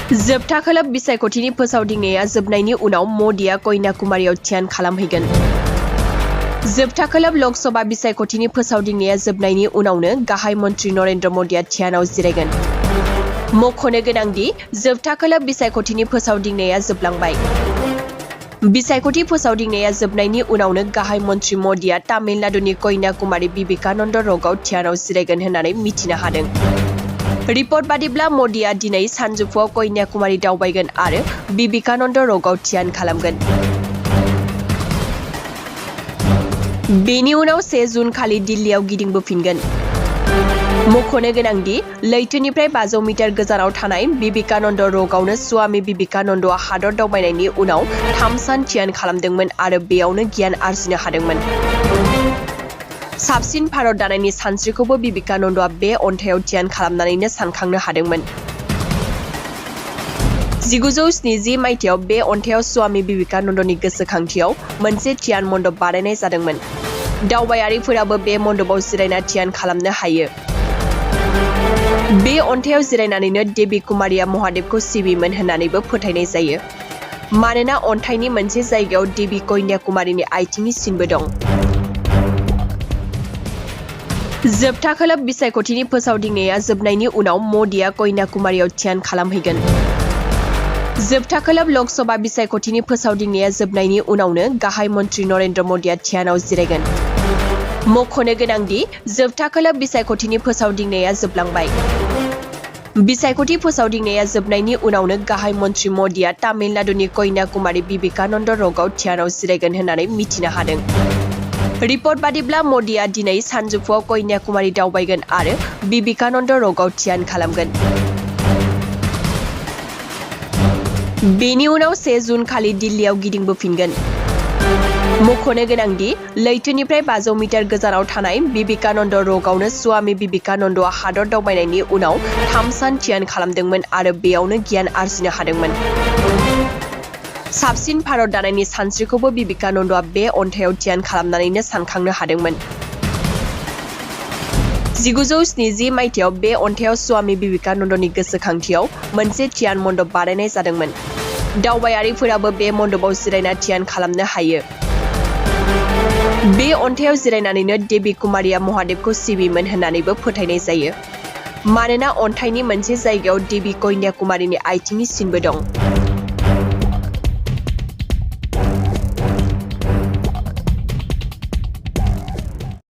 जोबथा खोलोब बिसायख'थिनि फोसावदिंनाया जोबनायनि उनाव मदिया कन्याकुमारियाव ध्यान खालामहैगोन। जोबथा खोलोब लकसभा बिसायख'थिनि फोसावदिंनाया जोबनायनि उनावनो गाहाय मन्त्रि नरेन्द्र मदिया ध्यानाव जिरायगोन। मख'नो गोनांदि जोबथा खोलोब बिसायख'थिनि फोसावदिंनाया जोबलांबाय। बिसायख'थि फोसावदिंनाया जोबनायनि उनावनो गाहाय मन्त्रि मदिया तामिलनाडुनि कन्याकुमारी बिबेकानन्द रकआव ध्यानाव जिरायगोन होननानै मिथिनो हादों। रिपर्ट बादिब्ला मदिया दिनै सानजौफुआव कन्याकुमारी दावबायगोन आरो बिबेकानन्द रकआव ध्यान खालामगोन। बेनि उनाव 1 जुन खालि दिल्लीयाव गिदिंबोफिनगोन। मख'नो गोनांदि लैथोनिफ्राय 500 मिटार गोजानाव थानाय बिबेकानन्द रकआवनो स्वामी बिबेकानन्दआ हादर दावबायनायनि उनाव 3 सान ध्यान खालामदोंमोन आरो बेयावनो गियान आरजिनो हादोंमोन। साबसिन भारत दानायनि सानस्रिखौबो बिबेकानन्दआ बे अन्थाइयाव ध्यान खालामनानैनो सानखांनो हादोंमोन। 1970 मायथाइयाव बे अन्थाइयाव स्वामी बिबेकानन्दनि गोसोखांथियाव मोनसे ध्यान मण्डप बानायनाय जादोंमोन। दावबायारिफोराबो बे मण्डपआव जिरायना ध्यान खालामनो हायो। बे अन्थाइयाव जिरायनानैनो देबी कुमारिया महादेवखौ सिबियोमोन होननानैबो फोथायनाय जायो। मानोना अन्थाइनि मोनसे जायगायाव देबी कन्याकुमारीनि आथिंनि सिनबो दं। जोबथा खोलोब बिसायख'थिनि फोसावदिंनाया जोबनायनि उनाव मदिया कन्याकुमारियाव ध्यान खालामहैगोन। जोबथा खोलोब लकसभा बिसायख'थिनि फोसावदिंनाया जोबनायनि उनावनो गाहाय मन्त्रि नरेन्द्र मदिया ध्यानाव जिरायगोन। मख'नो गोनांदि जोबथा खोलोब बिसायख'थिनि फोसावदिंनाया जोबलांबाय। बिसायख'थि फोसावदिंनाया जोबनायनि उनावनो गाहाय मन्त्रि मदिया तामिलनाडुनि कन्याकुमारी बिबेकानन्द रकआव ध्यानाव जिरायगोन होननानै मिथिनो हादों। रिपर्ट बादिब्ला मदिया दिनै सानजौफुआव कन्याकुमारी दावबायगोन आरो बिबेकानन्द रकआव ध्यान खालामगोन। बेनि उनाव 1 जुन खालि दिल्लीयाव गिदिंबोफिनगोन। मख'नो गोनांदि लैथोनिफ्राय 500 मिटार गोजानाव थानाय बिबेकानन्द रकआवनो स्वामी बिबेकानन्दआ हादर दावबायनायनि उनाव 3 सान ध्यान खालामदोंमोन आरो बेयावनो गियान आरजिनो हादोंमोन। साबसिन भारत दानायनि सानस्रिखौबो बिबेकानन्दआ बे अन्थाइयाव ध्यान खालामनानैनो सानखांनो हादोंमोन। 1970 मायथाइयाव बे अन्थाइयाव स्वामी बिबेकानन्दनि गोसोखांथियाव मोनसे ध्यान मण्डप बानायनाय जादोंमोन। दावबायारिफोराबो बे मण्डपआव जिरायना ध्यान खालामनो हायो। बे अन्थाइयाव जिरायनानैनो देबी कुमारिया महादेवखौ सिबियोमोन होननानैबो फोथायनाय जायो। मानोना अन्थाइनि मोनसे जायगायाव देबी कन्याकुमारीनि आथिंनि सिनबो दं।